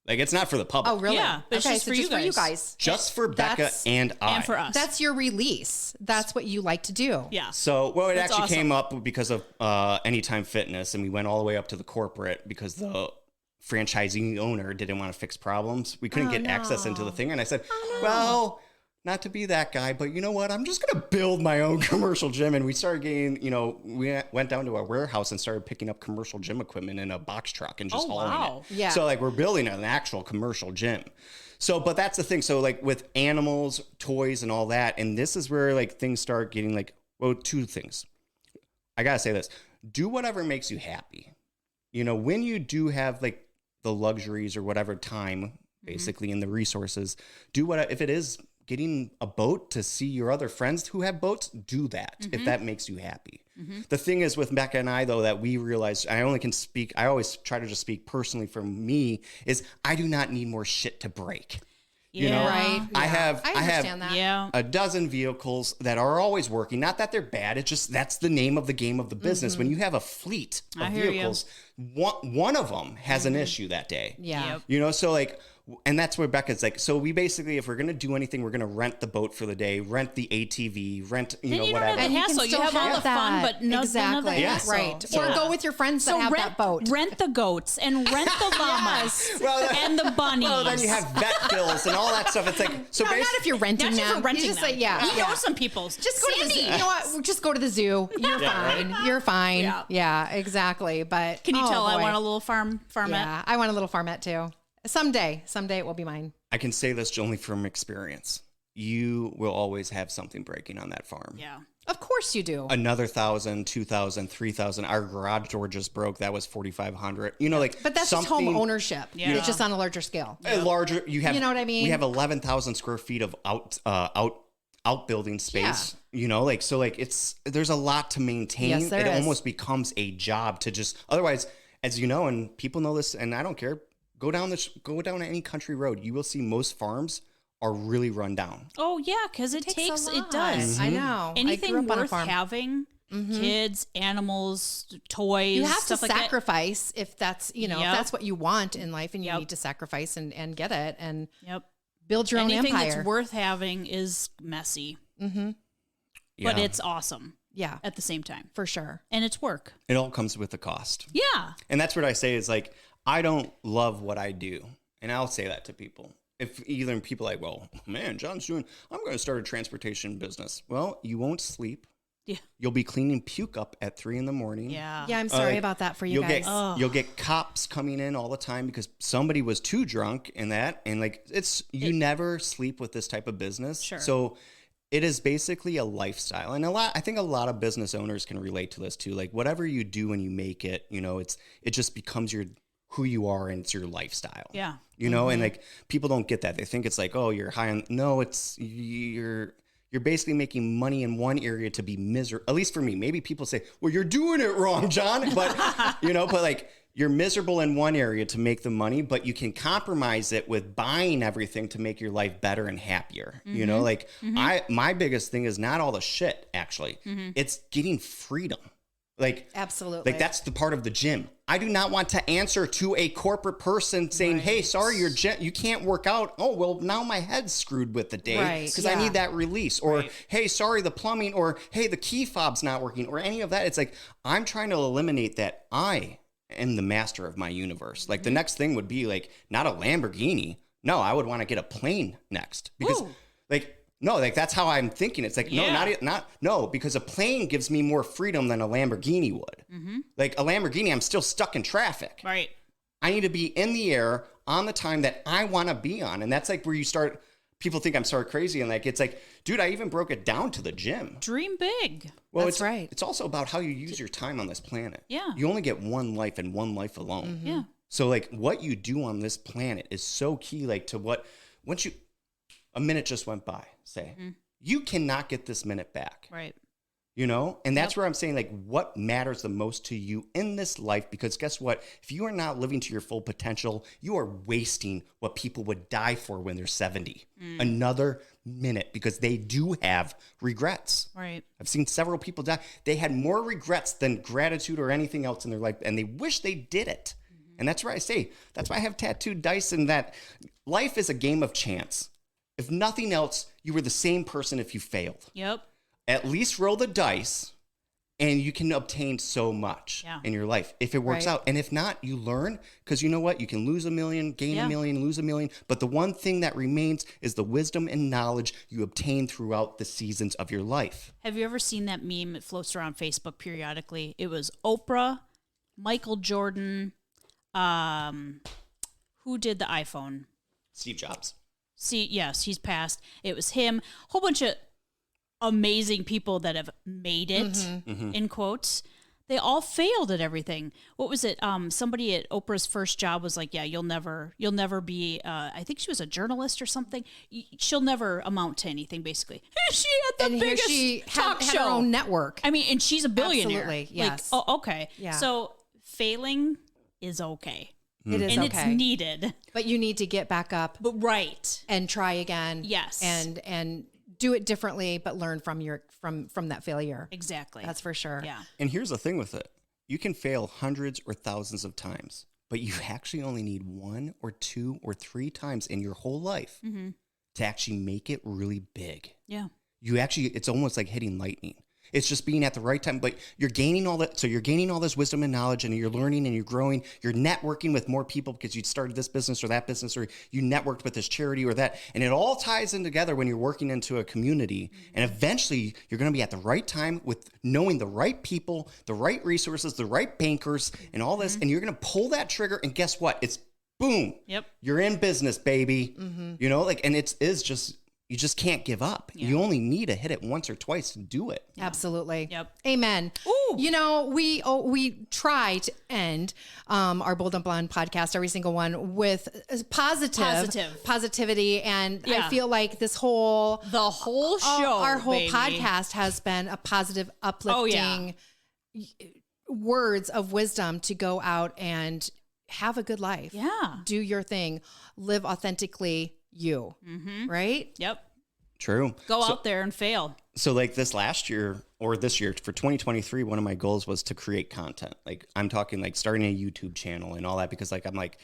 Like, it's not for the public. Oh, really? Yeah, but it's just for you guys. Just for Becca and I. And for us. That's your release. That's what you like to do. Yeah. So, it That's actually awesome. came up because of Anytime Fitness, and we went all the way up to the corporate because the franchising owner didn't want to fix problems. We couldn't get access into the thing. And I said, well, not to be that guy, but you know what? I'm just going to build my own commercial gym. And we started getting, we went down to our warehouse and started picking up commercial gym equipment in a box truck and just hauling it. Yeah. So like we're building an actual commercial gym. So, but that's the thing. So like with animals, toys and all that. And this is where like things start getting like, well, two things. I got to say this, do whatever makes you happy. You know, when you do have like the luxuries or whatever time, basically, and the resources, do what, if it is getting a boat to see your other friends who have boats, do that if that makes you happy. The thing is with Becca and I, though, that we realized, I always try to just speak personally for me, is I do not need more shit to break. You know, Right. I Yeah. have understand that. Yeah. a dozen vehicles that are always working. Not that they're bad. It's just that's the name of the game of the business. When you have a fleet of vehicles, one of them has an issue that day. Yeah. Yep. You know, so like, and that's where Becca's like, so we basically, if we're going to do anything, we're going to rent the boat for the day, rent the ATV, rent, Then you don't whatever. have the And you can hassle. You still have all have the fun, that. but none of the Yeah. hassle. Right. Yeah. Or go with your friends that have that boat. Rent the goats and rent the llamas and the bunnies. Well, then you have vet bills and all that stuff. It's like, so No, not if you're renting Not if them. you're renting You just them. say, yeah. You know some people. Just go to the zoo. Sandy. You know what? Just go to the zoo. You're fine. right? You're fine. Yeah. Yeah, exactly. But Can you tell I boy. want a little farmette? Yeah, I want a little farmette too. Someday it will be mine. I can say this only from experience. You will always have something breaking on that farm. Yeah. Of course you do. Another 1,000, 2,000, 3,000. Our garage door just broke. That was 4,500. You know, like, But that's just home ownership. Yeah. It's just on a larger scale. A larger, you have, You know what I mean? We have 11,000 square feet of outbuilding space. You know, like, so like there's a lot to maintain. Yes, there it is. almost becomes a job to just, otherwise, as you know, and people know this, and I don't care, go down any country road. You will see most farms are really run down. Oh yeah, because it Takes a it lot. does. I know. Anything I grew up on a worth farm. having, kids, animals, toys, You have to stuff like that. sacrifice if that's if Yep. that's what you want in life, and you Yep. need to sacrifice and get it and Yep. build your own Anything empire. that's worth having is messy, but Yeah. it's awesome Yeah, at the same time, for sure. and it's work. It all comes with a cost. Yeah. And that's what I say is like, I don't love what I do. And I'll say that to people. If either people are like, well, man, I'm going to start a transportation business. Well, you won't sleep. Yeah. You'll be cleaning puke up at 3 a.m. Yeah. Yeah, I'm sorry like, about that for you guys. You'll get cops coming in all the time because somebody was too drunk and like you never sleep with this type of business. Sure. So it is basically a lifestyle. And I think a lot of business owners can relate to this too. Like whatever you do when you make it, it just becomes who you are and it's your lifestyle. Yeah. And like people don't get that. They think it's like, oh, you're high on, no, it's you're basically making money in one area to be miserable. At least for me, maybe people say, well, you're doing it wrong, John. But, but like you're miserable in one area to make the money, but you can compromise it with buying everything to make your life better and happier. My biggest thing is not all the shit, actually. It's getting freedom. Like, Absolutely. Like that's the part of the gym. I do not want to answer to a corporate person saying, hey, sorry, you can't work out. Oh, well, now my head's screwed with the day Right, because I yeah. need that release. Or, hey, sorry, the plumbing, or hey, the key fob's not working, or any of that. It's like, I'm trying to eliminate that. I am the master of my universe. Like the next thing would be like, not a Lamborghini. No, I would want to get a plane next because Like, no, like that's how I'm thinking. It's like, no, because a plane gives me more freedom than a Lamborghini would. Mm-hmm. Like a Lamborghini, I'm still stuck in traffic. Right. I need to be in the air on the time that I want to be on. And that's like where you start, people think I'm sort of crazy. And like, it's like, dude, I even broke it down to the gym. Dream big. Well, that's right. It's also about how you use your time on this planet. Yeah. You only get one life and one life alone. Mm-hmm. Yeah. So like what you do on this planet is so key, like to what, once a minute just went by, say, you cannot get this minute back. Right. You know? And that's where I'm saying, like, what matters the most to you in this life? Because guess what? If you are not living to your full potential, you are wasting what people would die for when they're 70. Another minute, because they do have regrets. Right. I've seen several people die. They had more regrets than gratitude or anything else in their life, and they wish they did it. And that's where I say, that's why I have tattooed dice, and that life is a game of chance. If nothing else, you were the same person if you failed. Yep. At least roll the dice, and you can obtain so much in your life if it works out. And if not, you learn, because you know what? You can lose a million, gain a million, lose a million. But the one thing that remains is the wisdom and knowledge you obtain throughout the seasons of your life. Have you ever seen that meme? It floats around Facebook periodically. It was Oprah, Michael Jordan, who did the iPhone? Steve Jobs. Yes, he's passed. It was him. A whole bunch of amazing people that have made it, in quotes. They all failed at everything. What was it? Somebody at Oprah's first job was like, yeah, you'll never be, I think she was a journalist or something. She'll never amount to anything, basically. She had the biggest talk show. Had her own network. I mean, and she's a billionaire. Absolutely, yes. Like, oh, okay. Yeah. So failing is okay. It is and okay. it's needed. But you need to get back up. But right. And try again. Yes. And do it differently, but learn from from that failure. Exactly. That's for sure. Yeah. And here's the thing with it. You can fail hundreds or thousands of times, but you actually only need 1 or 2 or 3 times in your whole life to actually make it really big. Yeah. It's almost like hitting lightning. It's just being at the right time, but you're gaining all that. So you're gaining all this wisdom and knowledge, and you're learning and you're growing. You're networking with more people because you started this business or that business, or you networked with this charity or that. And it all ties in together when you're working into a community. And eventually you're going to be at the right time with knowing the right people, the right resources, the right bankers, and all this. And you're going to pull that trigger. And guess what? It's boom. Yep. You're in business, baby. You know, like, and it is just, you just can't give up. Yeah. You only need to hit it once or twice to do it. Yeah. Absolutely. Yep. Amen. Ooh. You know, we try to end our Bold and Blonde podcast, every single one, with positivity. And I feel like the whole show, our whole podcast has been a positive, uplifting words of wisdom to go out and have a good life. Yeah. Do your thing. Live authentically. You, right? Yep. True. Go out there and fail. So like this year for 2023, one of my goals was to create content. Like I'm talking like starting a YouTube channel and all that, because like, I'm like,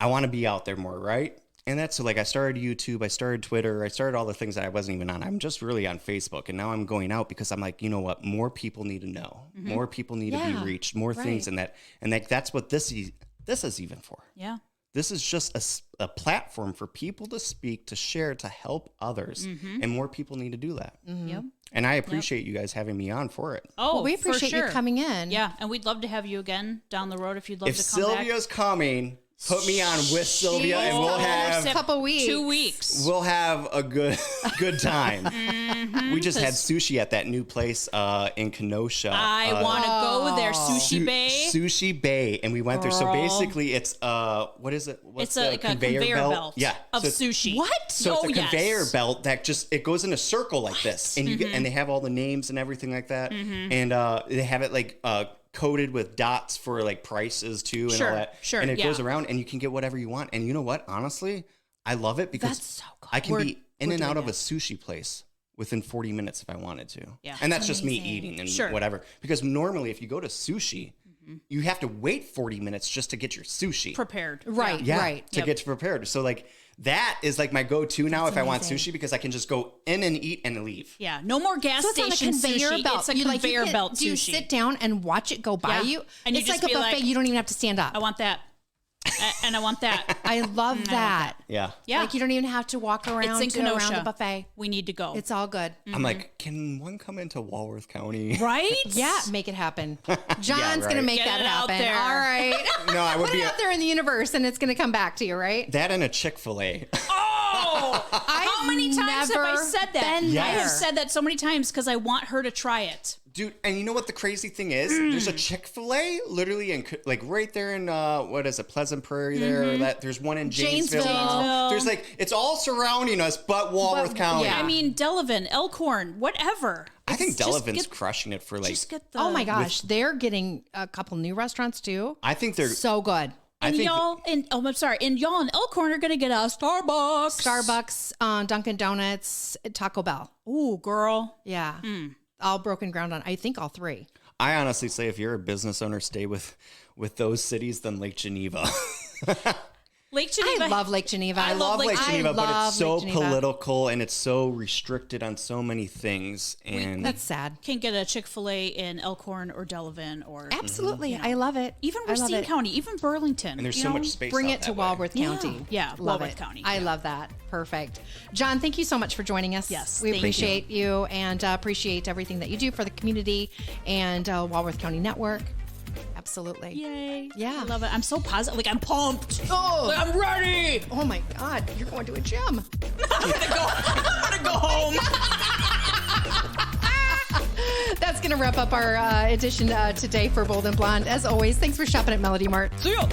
I want to be out there more. Right. And that's so like, I started YouTube, I started Twitter, I started all the things that I wasn't even on. I'm just really on Facebook. And now I'm going out because I'm like, you know what? More people need to know, more people need to be reached, more things. And that's what this is even for. Yeah. This is just a platform for people to speak, to share, to help others. And more people need to do that. Yep. And I appreciate you guys having me on for it. Oh, well, we appreciate you coming in. Yeah. And we'd love to have you again down the road if you'd love if to come back. Sylvia's coming, put me on with Sylvia and we'll have a couple weeks. 2 weeks. We'll have a good time. We just had sushi at that new place in Kenosha. I want to go there. Sushi Bay. Sushi Bay. And we went there. So basically it's what is it? What's it's like a conveyor belt yeah. of sushi. What? So it's a conveyor belt that just, it goes in a circle like this. And you get, and they have all the names and everything like that. And they have it like coated with dots for like prices too and all that. Sure. And it goes around and you can get whatever you want. And you know what? Honestly, I love it because that's so cool. I can be in and out of a sushi place within 40 minutes if I wanted to. Yeah. And that's just me eating and whatever. Because normally if you go to sushi, you have to wait 40 minutes just to get your sushi Prepared. Right. Yeah, Right. to get prepared. So like that is like my go-to now if I want sushi, because I can just go in and eat and leave. Yeah. No more gas station sushi. belt. It's a conveyor belt sushi. You sit down and watch it go by you. And it's you like just a buffet. You don't even have to stand up. I want that. And I want that. I love that. Yeah. Yeah. Like you don't even have to walk around It's in around Kenosha. the buffet. We need to go. It's all good. I'm like, can one come into Walworth County? Right? Yeah, make it happen. John's going to make Get that it out happen. there. All right. No, I would Put be it out there in the universe and it's going to come back to you, right? that and a Chick-fil-A. Oh! How many times have I said that? been I have there. said that so many times because I want her to try it. Dude, and you know what the crazy thing is? There's a Chick-fil-A literally in like right there in what is it, Pleasant Prairie there. That there's one in Janesville. There's like it's all surrounding us but Walworth County. yeah. I mean, Delavan, Elkhorn, whatever. I think Just Delavan's get- crushing it for like Just get the. Oh my gosh, they're getting a couple new restaurants too. I think they're So good. And think- y'all, and I'm sorry, and y'all in Elkhorn are gonna get a Starbucks. Starbucks, Dunkin' Donuts, Taco Bell. Ooh, girl. Yeah. All broken ground on, I think all three. I honestly say if you're a business owner, stay with those cities than Lake Geneva. Lake Geneva. I love Lake Geneva. I love Lake Geneva, but love it's so Lake Geneva. political and it's so restricted on so many things. And That's sad. Can't get a Chick-fil-A in Elkhorn or Delavan or Absolutely. I love it. even I love Racine it. County, even Burlington. there's you so know? much space. Bring out it to that way. Walworth County. Yeah, Love Walworth it. County. I Yeah. love that. Perfect. John, thank you so much for joining us. Yes, we thank appreciate you and appreciate everything that you do for the community and Walworth County Network. Absolutely. Yay. Yeah. I love it. I'm so positive. Like, I'm pumped. Oh. Like, I'm ready. Oh my God, you're going to a gym. I'm gonna go home. That's going to wrap up our edition today for Bold and Blonde. As always, thanks for shopping at Melody Mart. See ya.